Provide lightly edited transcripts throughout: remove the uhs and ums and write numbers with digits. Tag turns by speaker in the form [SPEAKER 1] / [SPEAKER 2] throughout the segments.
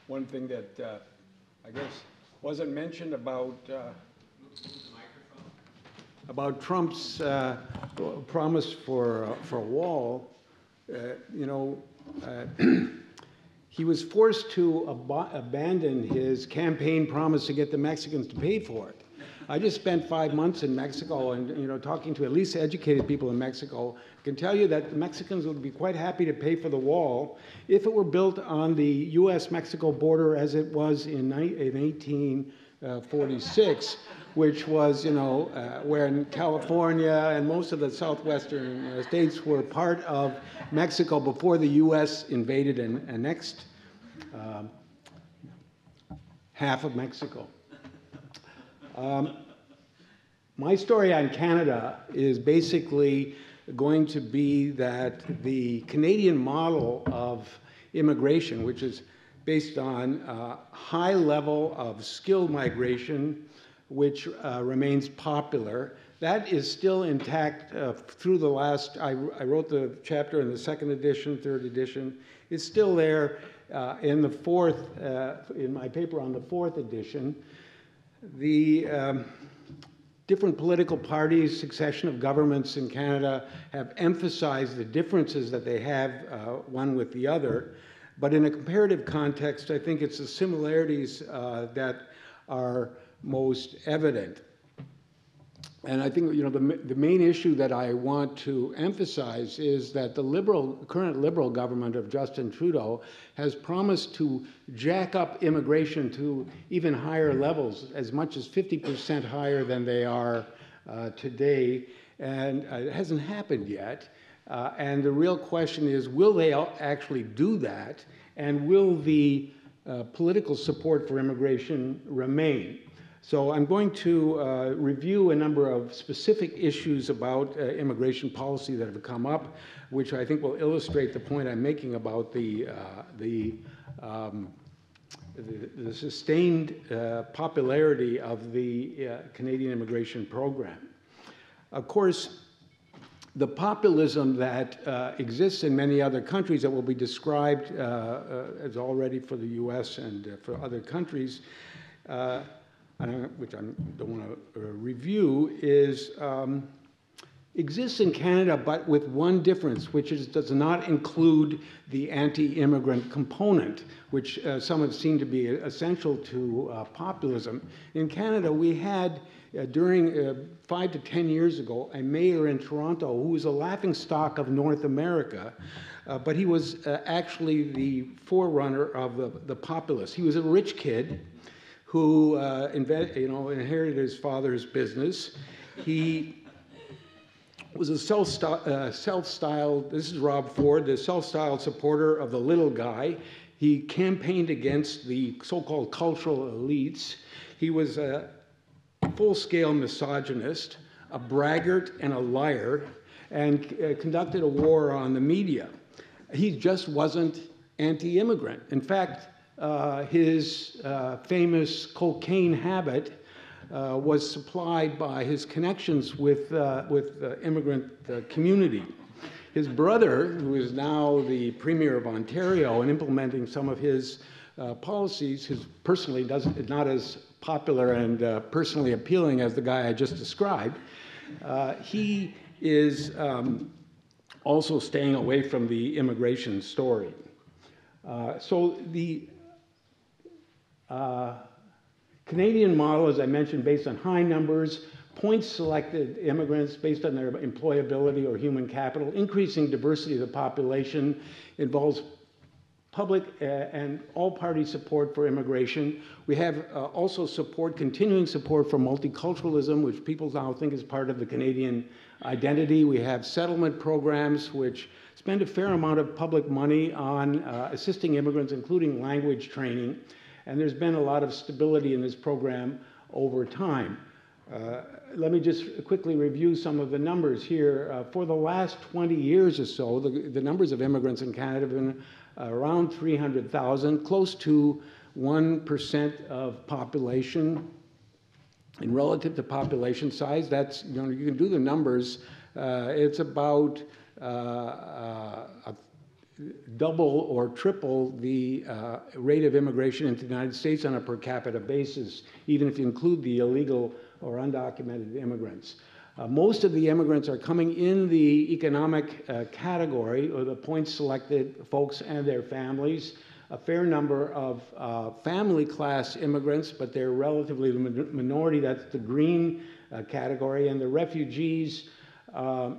[SPEAKER 1] one thing that I guess wasn't mentioned about Trump's promise for a wall. He was forced to abandon his campaign promise to get the Mexicans to pay for it. I just spent 5 months in Mexico, and talking to at least educated people in Mexico, I can tell you that the Mexicans would be quite happy to pay for the wall if it were built on the U.S.-Mexico border as it was in 1846, which was, when California and most of the southwestern states were part of Mexico before the U.S. invaded and annexed half of Mexico. My story on Canada is basically going to be that the Canadian model of immigration, which is based on a high level of skilled migration, which remains popular, that is still intact through the last, I wrote the chapter in the second edition, third edition. It's still there in the fourth, in my paper on the fourth edition. The different political parties, succession of governments in Canada have emphasized the differences that they have one with the other. But in a comparative context, I think it's the similarities that are most evident. And I think the main issue that I want to emphasize is that the current Liberal government of Justin Trudeau has promised to jack up immigration to even higher levels, as much as 50% higher than they are today, and it hasn't happened yet. And the real question is, will they actually do that, and will the political support for immigration remain? So I'm going to review a number of specific issues about immigration policy that have come up, which I think will illustrate the point I'm making about the sustained popularity of the Canadian immigration program. Of course, the populism that exists in many other countries that will be described as already for the US and for other countries, which I don't want to review, exists in Canada, but with one difference, which is does not include the anti-immigrant component, which some have seen to be essential to populism. In Canada, we had, during 5 to 10 years ago, a mayor in Toronto who was a laughingstock of North America, but he was actually the forerunner of the populists. He was a rich kid who inherited his father's business. He was a self-styled, this is Rob Ford, the self-styled supporter of the little guy. He campaigned against the so-called cultural elites. He was a full-scale misogynist, a braggart, and a liar, and conducted a war on the media. He just wasn't anti-immigrant. In fact, his famous cocaine habit was supplied by his connections with the immigrant community. His brother, who is now the Premier of Ontario and implementing some of his policies, who's personally not as popular and personally appealing as the guy I just described, he is also staying away from the immigration story. So the Canadian model, as I mentioned, based on high numbers, points selected immigrants based on their employability or human capital, increasing diversity of the population, involves public and all-party support for immigration. We have also continuing support for multiculturalism, which people now think is part of the Canadian identity. We have settlement programs which spend a fair amount of public money on assisting immigrants, including language training. And there's been a lot of stability in this program over time. Let me just quickly review some of the numbers here. For the last 20 years or so, the numbers of immigrants in Canada have been around 300,000, close to 1% of population. And relative to population size, that's, you can do the numbers. It's about double or triple the rate of immigration into the United States on a per capita basis, even if you include the illegal or undocumented immigrants. Most of the immigrants are coming in the economic category, or the points selected folks and their families. A fair number of family class immigrants, but they're relatively the minority. That's the green category. And the refugees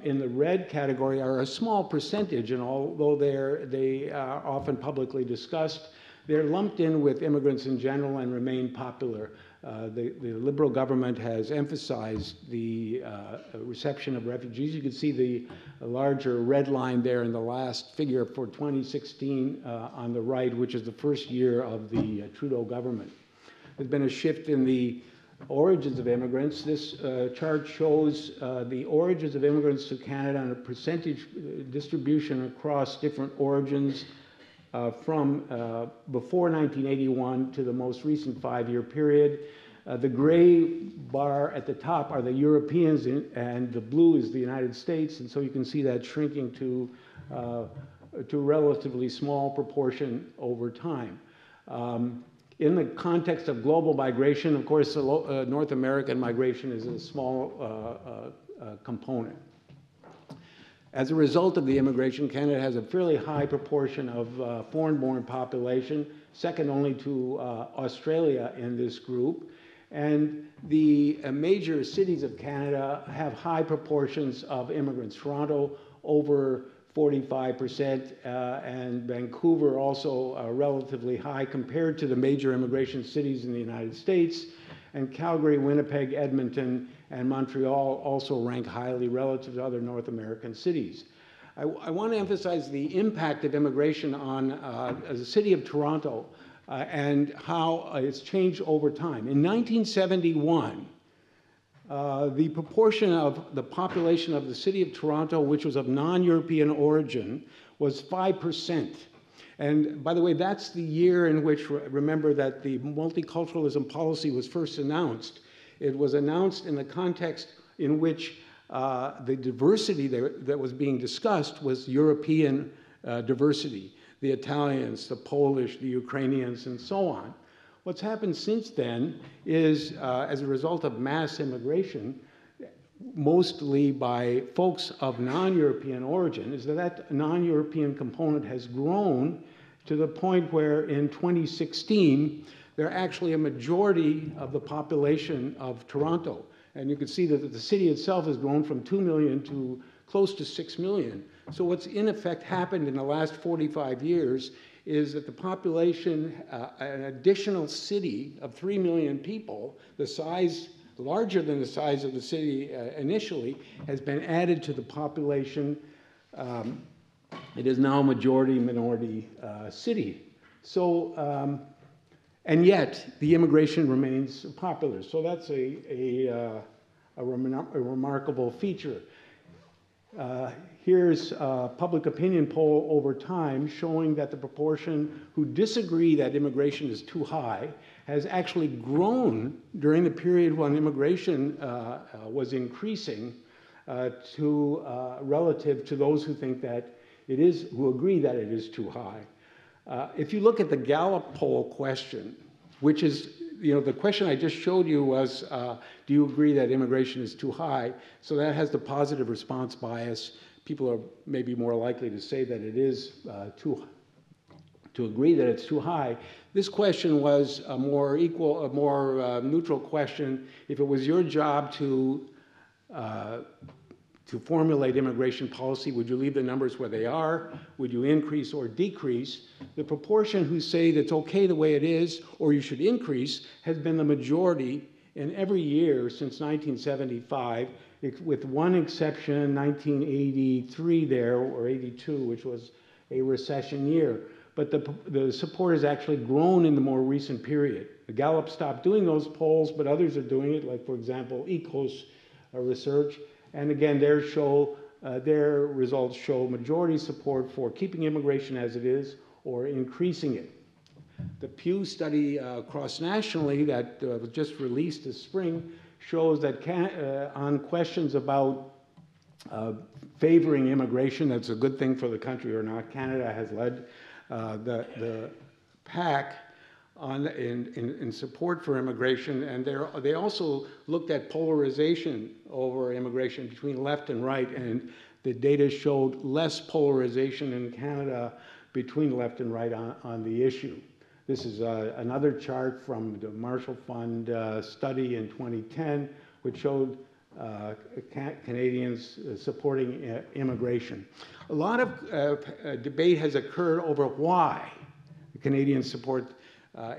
[SPEAKER 1] in the red category are a small percentage, and although they are often publicly discussed, they're lumped in with immigrants in general and remain popular. The Liberal government has emphasized the reception of refugees. You can see the larger red line there in the last figure for 2016 on the right, which is the first year of the Trudeau government. There's been a shift in the origins of immigrants. This chart shows the origins of immigrants to Canada on a percentage distribution across different origins from before 1981 to the most recent 5-year period. The gray bar at the top are the Europeans, and the blue is the United States, and so you can see that shrinking to a relatively small proportion over time. In the context of global migration, of course, North American migration is a small component. As a result of the immigration, Canada has a fairly high proportion of foreign-born population, second only to Australia in this group. And the major cities of Canada have high proportions of immigrants. Toronto, over 45%, and Vancouver also relatively high compared to the major immigration cities in the United States. And Calgary, Winnipeg, Edmonton, and Montreal also rank highly relative to other North American cities. I want to emphasize the impact of immigration on the city of Toronto and how it's changed over time. In 1971, the proportion of the population of the city of Toronto, which was of non-European origin, was 5%. And by the way, that's the year in which, remember that the multiculturalism policy was first announced. It was announced in the context in which the diversity that was being discussed was European diversity, the Italians, the Polish, the Ukrainians, and so on. What's happened since then is, as a result of mass immigration, mostly by folks of non-European origin, is that non-European component has grown to the point where in 2016, they're actually a majority of the population of Toronto. And you can see that the city itself has grown from 2 million to close to 6 million. So what's in effect happened in the last 45 years is that the population, an additional city of 3 million people, the size larger than the size of the city initially, has been added to the population. It is now a majority-minority city. So, and yet the immigration remains popular. So that's a remarkable feature. Here's a public opinion poll over time showing that the proportion who disagree that immigration is too high has actually grown during the period when immigration was increasing relative to those who think that it is, who agree that it is too high. If you look at the Gallup poll question, which is, the question I just showed you was, do you agree that immigration is too high? So that has the positive response bias. People are maybe more likely to say that it is to agree that it's too high. This question was a more neutral question. If it was your job to formulate immigration policy, would you leave the numbers where they are? Would you increase or decrease? The proportion who say that's okay the way it is, or you should increase, has been the majority in every year since 1975, with one exception, 1983 there, or 82, which was a recession year. But the support has actually grown in the more recent period. The Gallup stopped doing those polls, but others are doing it, like, for example, ECOS research. And again, their results show majority support for keeping immigration as it is or increasing it. The Pew study cross-nationally that was just released this spring shows that on questions about favoring immigration, that's a good thing for the country or not. Canada has led the pack in support for immigration, and they also looked at polarization over immigration between left and right, and the data showed less polarization in Canada between left and right on the issue. This is another chart from the Marshall Fund study in 2010, which showed Canadians supporting immigration. A lot of debate has occurred over why Canadians support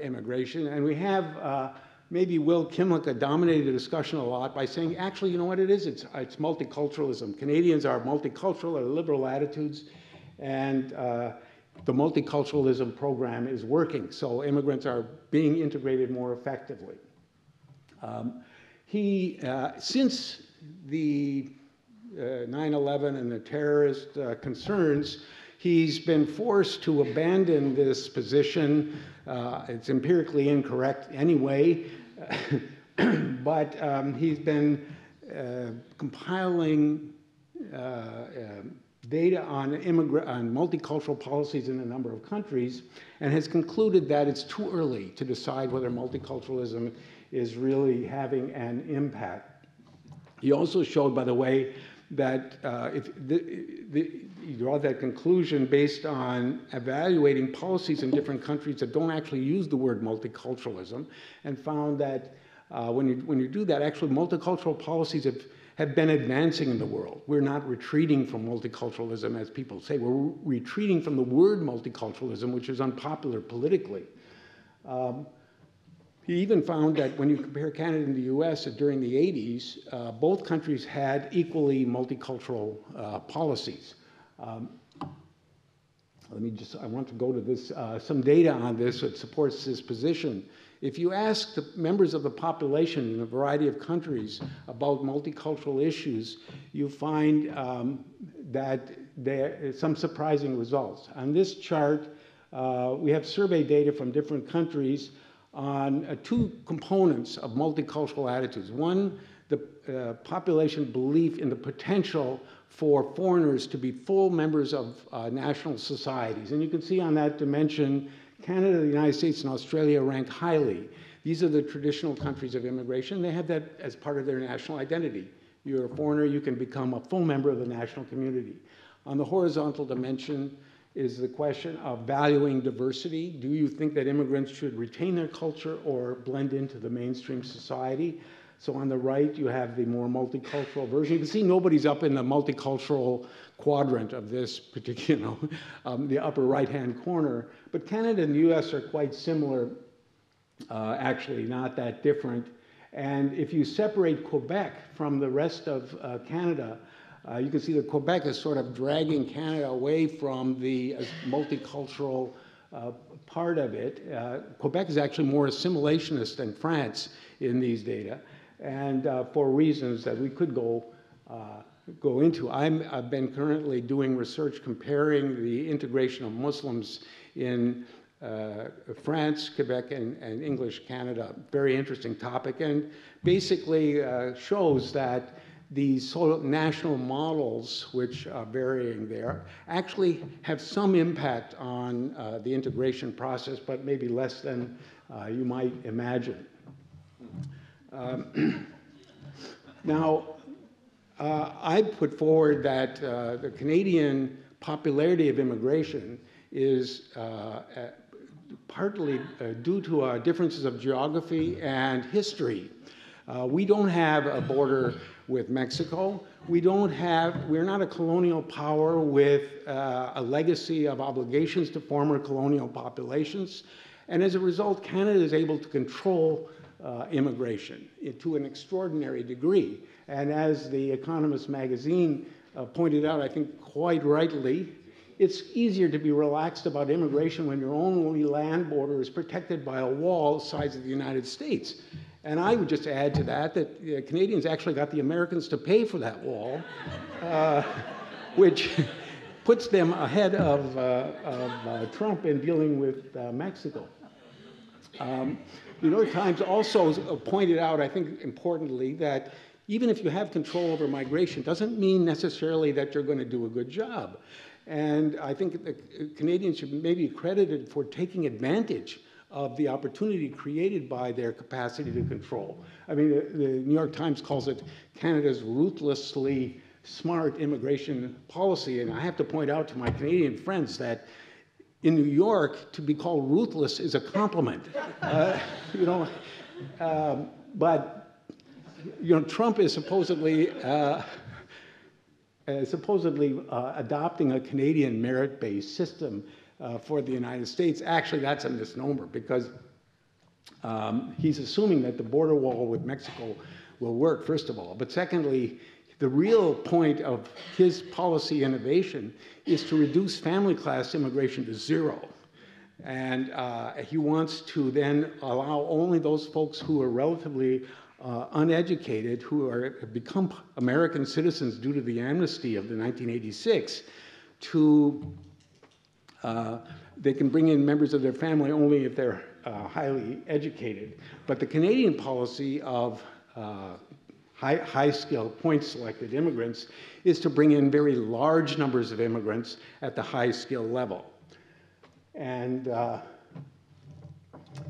[SPEAKER 1] immigration, and we have maybe Will Kimlicka dominated the discussion a lot by saying, actually, you know what it is? It's multiculturalism. Canadians are multicultural, are liberal attitudes, and the multiculturalism program is working, so immigrants are being integrated more effectively. Since the 9/11 and the terrorist concerns, he's been forced to abandon this position. It's empirically incorrect anyway, but he's been compiling data on multicultural policies in a number of countries, and has concluded that it's too early to decide whether multiculturalism is really having an impact. He also showed, by the way, that you draw that conclusion based on evaluating policies in different countries that don't actually use the word multiculturalism, and found that when you do that, actually multicultural policies have been advancing in the world. We're not retreating from multiculturalism, as people say. We're retreating from the word multiculturalism, which is unpopular politically. He even found that when you compare Canada and the US during the 80s, both countries had equally multicultural policies. I want to go to this, some data on this that supports this position. If you ask the members of the population in a variety of countries about multicultural issues, you find that there are some surprising results. On this chart, we have survey data from different countries on two components of multicultural attitudes. One, the population belief in the potential for foreigners to be full members of national societies. And you can see on that dimension, Canada, the United States, and Australia rank highly. These are the traditional countries of immigration. They have that as part of their national identity. You're a foreigner, you can become a full member of the national community. On the horizontal dimension is the question of valuing diversity. Do you think that immigrants should retain their culture or blend into the mainstream society? So on the right, you have the more multicultural version. You can see nobody's up in the multicultural quadrant of this particular, the upper right-hand corner. But Canada and the US are quite similar, actually, not that different. And if you separate Quebec from the rest of Canada, you can see that Quebec is sort of dragging Canada away from the multicultural part of it. Quebec is actually more assimilationist than France in these data, and for reasons that we could go into. I've been currently doing research comparing the integration of Muslims in France, Quebec, and English Canada. Very interesting topic, and basically shows that these sort of national models, which are varying there, actually have some impact on the integration process, but maybe less than you might imagine. Now, I put forward that the Canadian popularity of immigration is partly due to differences of geography and history. We don't have a border with Mexico. We're not a colonial power with a legacy of obligations to former colonial populations. And as a result, Canada is able to control immigration to an extraordinary degree. And as the Economist magazine pointed out, I think quite rightly, it's easier to be relaxed about immigration when your only land border is protected by a wall the size of the United States. And I would just add to that Canadians actually got the Americans to pay for that wall, which puts them ahead of Trump in dealing with Mexico. The New York Times also pointed out, I think importantly, that even if you have control over migration, doesn't mean necessarily that you're going to do a good job. And I think the Canadians should maybe be credited for taking advantage of the opportunity created by their capacity to control. I mean, the New York Times calls it Canada's ruthlessly smart immigration policy, and I have to point out to my Canadian friends that in New York, to be called ruthless is a compliment. But Trump is supposedly adopting a Canadian merit-based system for the United States. Actually, that's a misnomer because he's assuming that the border wall with Mexico will work, first of all. But secondly, the real point of his policy innovation is to reduce family class immigration to zero. And he wants to then allow only those folks who are relatively uneducated, who have become American citizens due to the amnesty of the 1986, they can bring in members of their family only if they're highly educated. But the Canadian policy of high-skill, point-selected immigrants is to bring in very large numbers of immigrants at the high-skill level. And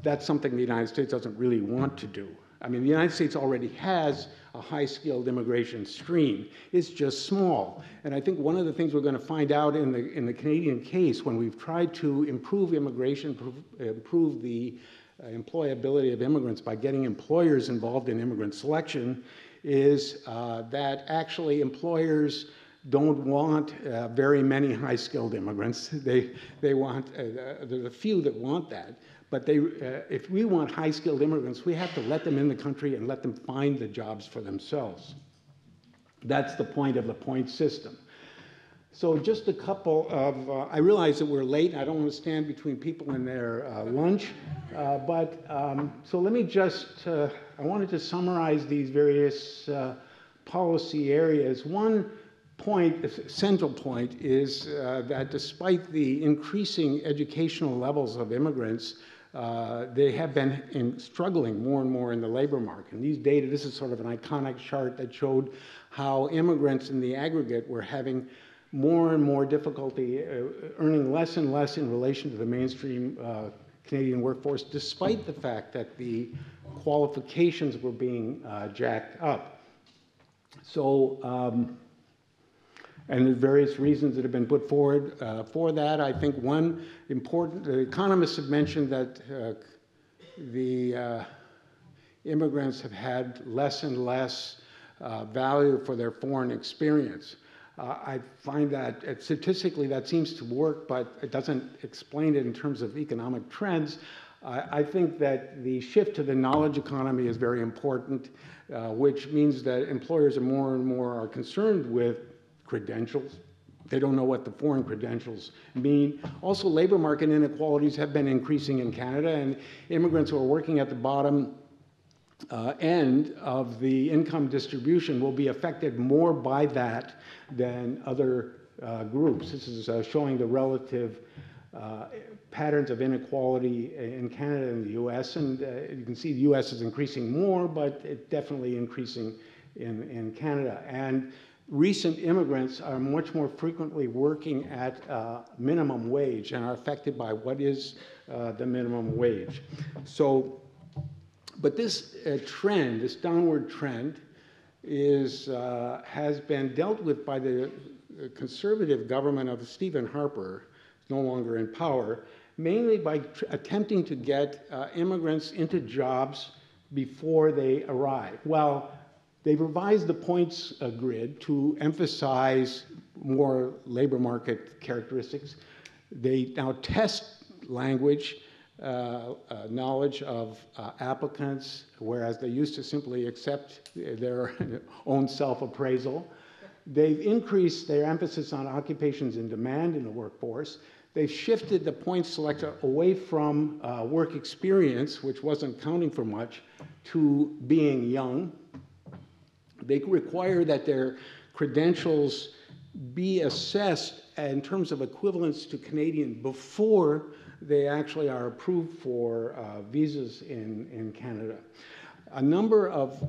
[SPEAKER 1] that's something the United States doesn't really want to do. I mean, the United States already has a high-skilled immigration stream. It's just small. And I think one of the things we're going to find out in the Canadian case when we've tried to improve immigration, improve the employability of immigrants by getting employers involved in immigrant selection is that actually employers don't want very many high-skilled immigrants. They want, there's a few that want that, but if we want high-skilled immigrants, we have to let them in the country and let them find the jobs for themselves. That's the point of the point system. So just a couple of, I realize that we're late, and I don't want to stand between people and their lunch, so let me just, I wanted to summarize these various policy areas. One point, central point, is that despite the increasing educational levels of immigrants, they have been struggling more and more in the labor market. And these data, this is sort of an iconic chart that showed how immigrants in the aggregate were having more and more difficulty earning less and less in relation to the mainstream Canadian workforce, despite the fact that the qualifications were being jacked up. So, and there's various reasons that have been put forward for that. I think one important, the economists have mentioned that the immigrants have had less and less value for their foreign experience. I find that statistically that seems to work, but it doesn't explain it in terms of economic trends. I think that the shift to the knowledge economy is very important, which means that employers are more and more concerned with credentials. They don't know what the foreign credentials mean. Also, labor market inequalities have been increasing in Canada, and immigrants who are working at the bottom end of the income distribution will be affected more by that than other groups. This is showing the relative patterns of inequality in Canada and the US, and you can see the US is increasing more, but it's definitely increasing in Canada. And recent immigrants are much more frequently working at minimum wage and are affected by what is the minimum wage. So, but this trend, this downward trend, has been dealt with by the conservative government of Stephen Harper, no longer in power, mainly by attempting to get immigrants into jobs before they arrive. Well, they've revised the points grid to emphasize more labor market characteristics. They now test language, knowledge of applicants, whereas they used to simply accept their own self-appraisal. They've increased their emphasis on occupations in demand in the workforce. They've shifted the point selector away from work experience, which wasn't counting for much, to being young. They require that their credentials be assessed in terms of equivalence to Canadian before they actually are approved for visas in Canada. A number of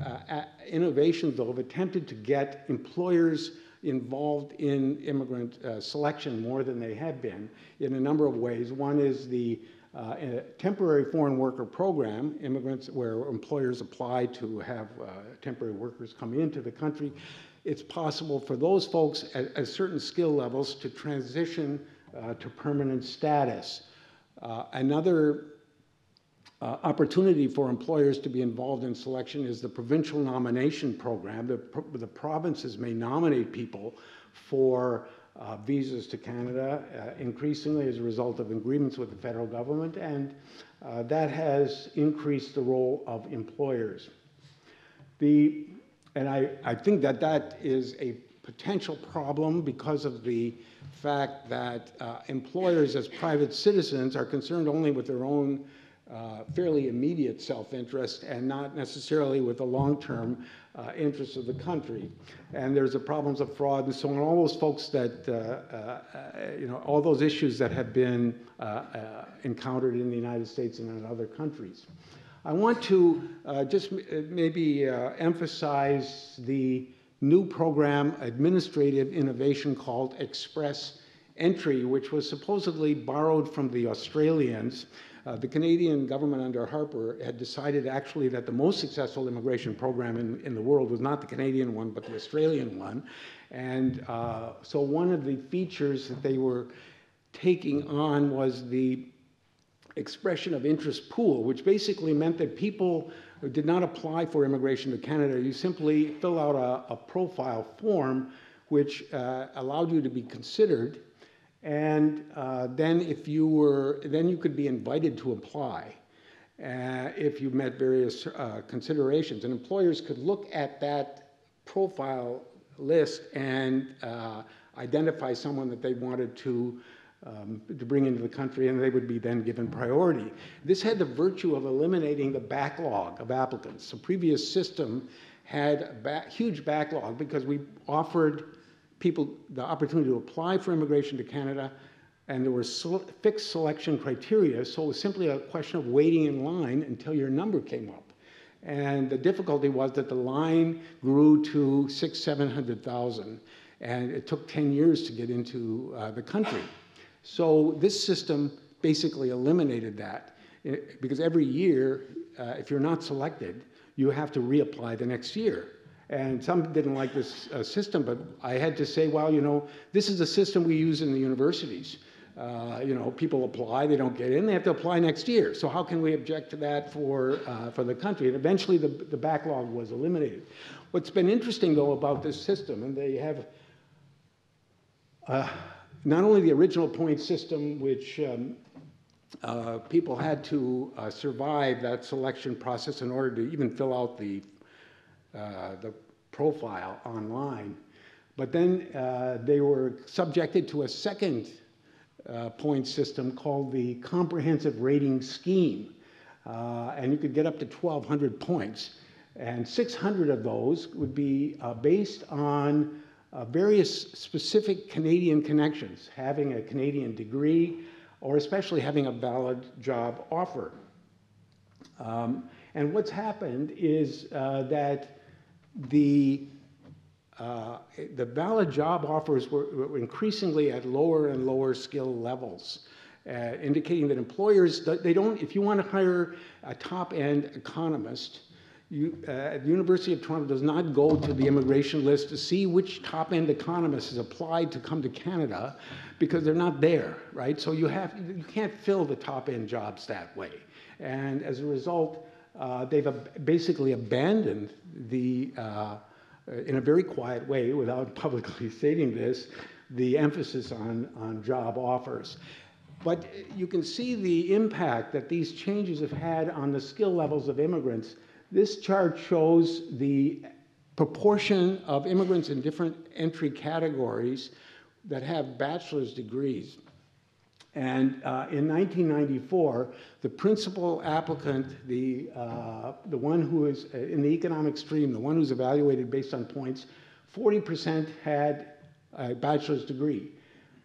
[SPEAKER 1] innovations, though, have attempted to get employers involved in immigrant selection more than they have been in a number of ways. One is the temporary foreign worker program, immigrants, where employers apply to have temporary workers come into the country. It's possible for those folks at certain skill levels to transition to permanent status. Another opportunity for employers to be involved in selection is the provincial nomination program. The provinces may nominate people for visas to Canada increasingly as a result of agreements with the federal government, and that has increased the role of employers. And I think that that is a potential problem because of the fact that employers as private citizens are concerned only with their own fairly immediate self-interest and not necessarily with the long-term interests of the country. And there's the problems of fraud and so on, all those folks that, all those issues that have been encountered in the United States and in other countries. I want to just maybe emphasize the new program, administrative innovation called Express Entry, which was supposedly borrowed from the Australians. The Canadian government under Harper had decided actually that the most successful immigration program in the world was not the Canadian one, but the Australian one. And so one of the features that they were taking on was the expression of interest pool, which basically meant that people who did not apply for immigration to Canada, you simply fill out a profile form which allowed you to be considered. And then you could be invited to apply if you met various considerations. And employers could look at that profile list and identify someone that they wanted to bring into the country, and they would be then given priority. This had the virtue of eliminating the backlog of applicants. The previous system had a huge backlog because we offered people the opportunity to apply for immigration to Canada, and there were fixed selection criteria, so it was simply a question of waiting in line until your number came up. And the difficulty was that the line grew to 600,000-700,000, and it took 10 years to get into the country. So this system basically eliminated that, because every year, if you're not selected, you have to reapply the next year. And some didn't like this system, but I had to say, well, this is a system we use in the universities. People apply, they don't get in, they have to apply next year. So how can we object to that for the country? And eventually the backlog was eliminated. What's been interesting, though, about this system, and they have not only the original point system, which people had to survive that selection process in order to even fill out the profile online. But then they were subjected to a second point system called the comprehensive rating scheme. And you could get up to 1,200 points. And 600 of those would be based on various specific Canadian connections, having a Canadian degree, or especially having a valid job offer. And what's happened is that the valid job offers were increasingly at lower and lower skill levels, indicating that employers, if you want to hire a top-end economist, the University of Toronto does not go to the immigration list to see which top-end economist has applied to come to Canada, because they're not there, right? So you can't fill the top-end jobs that way. And as a result, they've basically abandoned in a very quiet way, without publicly stating this, the emphasis on job offers. But you can see the impact that these changes have had on the skill levels of immigrants. This chart shows the proportion of immigrants in different entry categories that have bachelor's degrees. And in 1994, the principal applicant, the one who is in the economic stream, the one who's evaluated based on points, 40% had a bachelor's degree.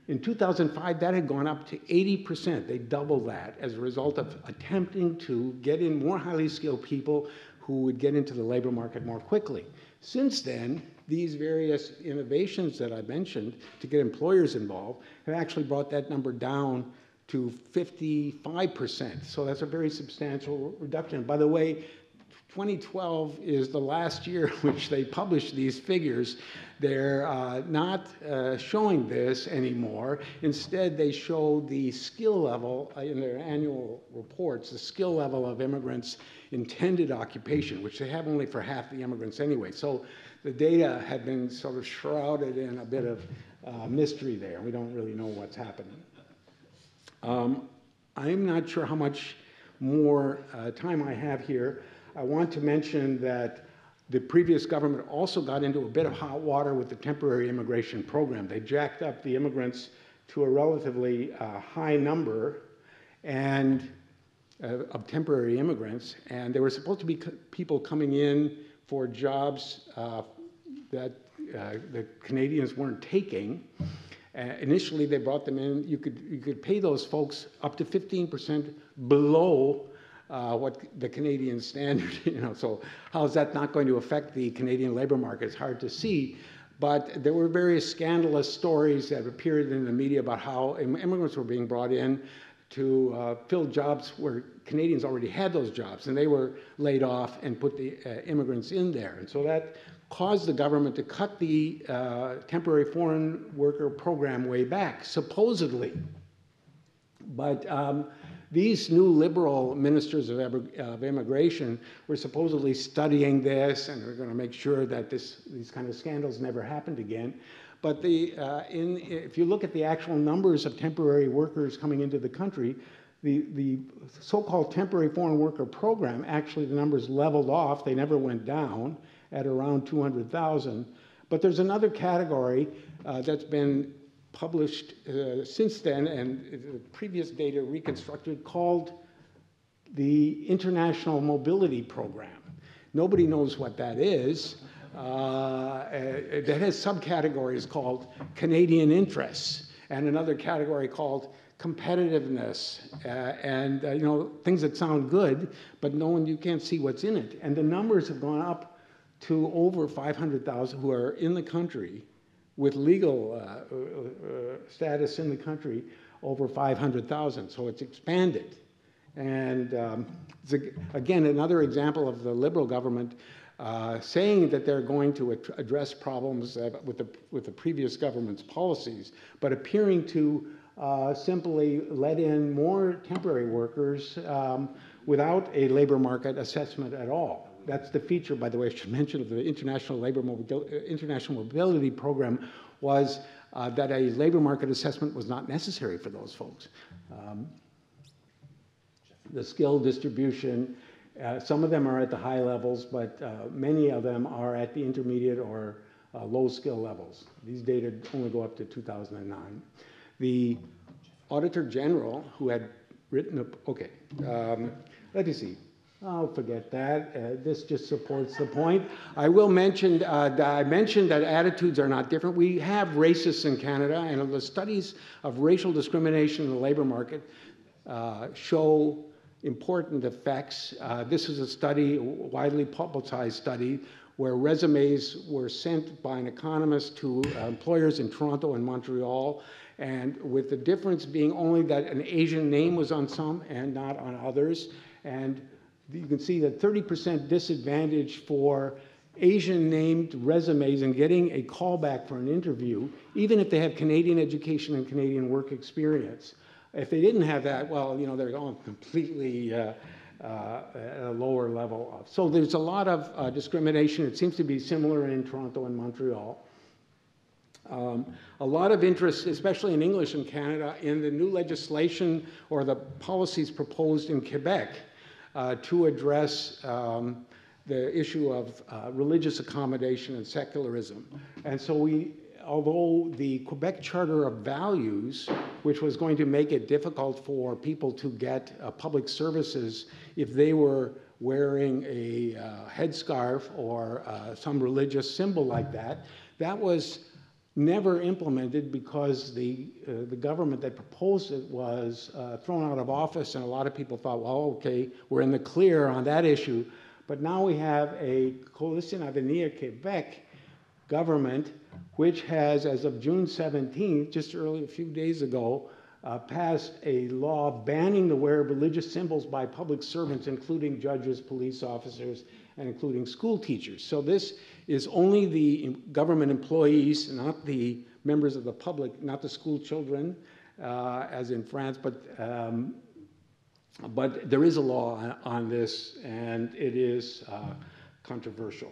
[SPEAKER 1] In 2005, that had gone up to 80%. They doubled that as a result of attempting to get in more highly skilled people who would get into the labor market more quickly. Since then, these various innovations that I mentioned to get employers involved have actually brought that number down to 55%. So that's a very substantial reduction. By the way, 2012 is the last year in which they published these figures. They're not showing this anymore. Instead, they show the skill level in their annual reports, the skill level of immigrants' intended occupation, which they have only for half the immigrants anyway. So the data have been sort of shrouded in a bit of mystery there. We don't really know what's happening. I'm not sure how much more time I have here. I want to mention that the previous government also got into a bit of hot water with the temporary immigration program. They jacked up the immigrants to a relatively high number and of temporary immigrants, and there were supposed to be people coming in for jobs that the Canadians weren't taking. Initially, they brought them in. You could pay those folks up to 15% below what the Canadian standard, so how is that not going to affect the Canadian labor market? It's hard to see, but there were various scandalous stories that appeared in the media about how immigrants were being brought in to fill jobs where Canadians already had those jobs, and they were laid off and put the immigrants in there. And so that caused the government to cut the temporary foreign worker program way back, supposedly. But these new liberal ministers of immigration were supposedly studying this, and they're going to make sure that these kind of scandals never happened again. But if you look at the actual numbers of temporary workers coming into the country, the so-called temporary foreign worker program, actually the numbers leveled off. They never went down at around 200,000. But there's another category that's been published since then, and the previous data reconstructed, called the International Mobility Program. Nobody knows what that is. That has subcategories called Canadian interests, and another category called competitiveness, and things that sound good, but you can't see what's in it. And the numbers have gone up to over 500,000 who are in the country with legal status in the country, over 500,000. So it's expanded. And it's again, another example of the Liberal government saying that they're going to address problems with the previous government's policies, but appearing to simply let in more temporary workers without a labor market assessment at all. That's the feature, by the way, I should mention, of the International Mobility Program, was that a labor market assessment was not necessary for those folks. The skill distribution, some of them are at the high levels, but many of them are at the intermediate or low skill levels. These data only go up to 2009. The Auditor General, who had written let me see. I'll forget that. This just supports the point. I will mention that I mentioned that attitudes are not different. We have racists in Canada, and the studies of racial discrimination in the labor market show important effects. This is a study, a widely publicized study, where resumes were sent by an economist to employers in Toronto and Montreal, and with the difference being only that an Asian name was on some and not on others. And you can see that 30% disadvantage for Asian-named resumes and getting a callback for an interview, even if they have Canadian education and Canadian work experience. If they didn't have that, well, they're going completely at a lower level. So there's a lot of discrimination. It seems to be similar in Toronto and Montreal. A lot of interest, especially in English in Canada, in the new legislation or the policies proposed in Quebec to address the issue of religious accommodation and secularism. And so although the Quebec Charter of Values, which was going to make it difficult for people to get public services if they were wearing a headscarf or some religious symbol like that, that was never implemented because the government that proposed it was thrown out of office, and a lot of people thought, well, okay, we're in the clear on that issue. But now we have a Coalition Avenir Quebec government, which has, as of June 17th, just a few days ago, passed a law banning the wear of religious symbols by public servants, including judges, police officers, and including school teachers. So this is only the government employees, not the members of the public, not the school children, as in France, but there is a law on this, and it is controversial.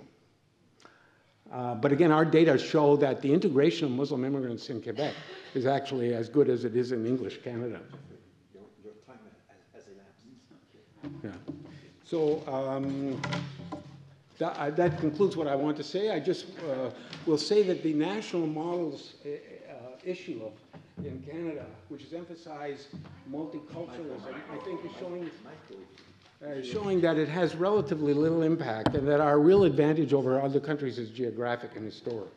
[SPEAKER 1] But again, our data show that the integration of Muslim immigrants in Quebec is actually as good as it is in English Canada.
[SPEAKER 2] Your time has elapsed.
[SPEAKER 1] Yeah. So that concludes what I want to say. I just will say that the national models issue in Canada, which has emphasized multiculturalism, I think is showing that it has relatively little impact and that our real advantage over other countries is geographic and historic.